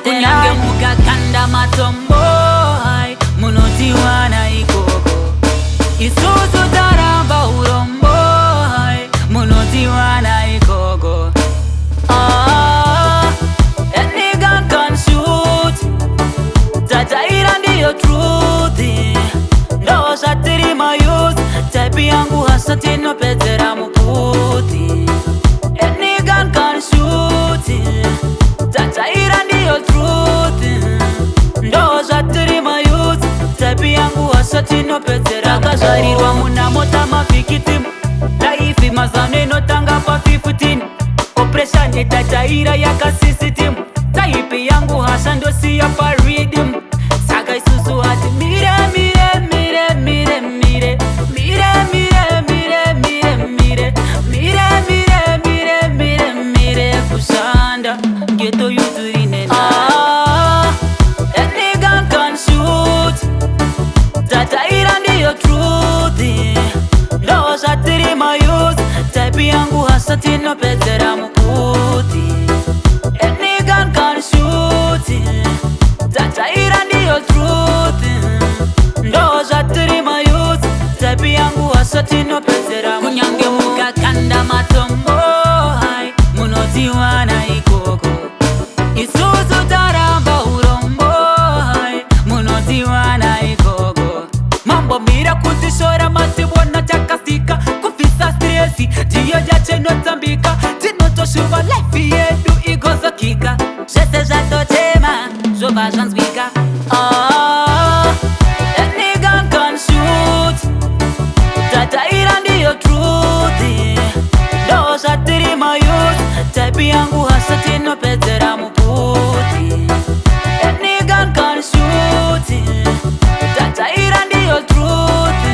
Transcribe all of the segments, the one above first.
Kunyange mukakanda matombo hai munotiwana ikoko isusu taramba urombo hai munotiwana ikoko. Any gun can shoot, tataira ndiyo truth. Ndo shatiri mayus type yangu hasa tino petera muputi. Any gun can shoot, tataira ndiyo truth. Ndo shatiri mayus type yangu hasa tino petera. Kazharirwa muna mota mafikitimu laifi mazane notanga pa 15. Operation tataira yakasisitimu type yangu hasa ndo siya pa rhythm. Saka isusu hati mire mire mire mire mire mire mire mire mire mire mire mire mire mire mire kushanda ghetto yuturine na. Any gun can shoot, tataira ndiyo truth. Ndo shatiri mayus type yangu hasa tino petera mukuti. Any gun can shoot, tataira ndiyo truth. Ndo shatiri mayus type yangu hasa tino petera. Kunyange mukakanda matombo hai munotiwana ikoko isusu taramba urombo hai munotiwana ikoko. Mambo mira kutishora matibona takasika kufisa stresi tiyo jache notambika tinotoshuva life yedu igozo kika jese jatotema jova janswika. Any gun can shoot, tataira ndiyo truth. Ndo shatiri mayus type yangu hasa tino petera muputi. Any gun can shoot, tataira ndiyo truth.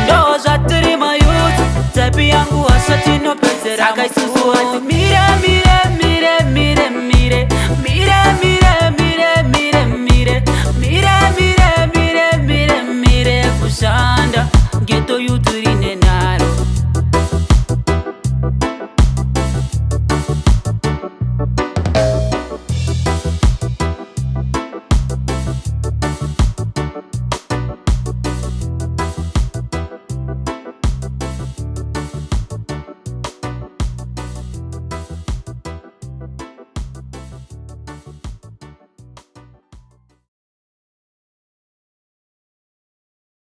Ndo shatiri mayus type yangu hasa tino petera. Saka isusu hati mire mire mire mire mire mire mire mire mire mire mire mire mire mire mire kushanda ghetto yuturine naro.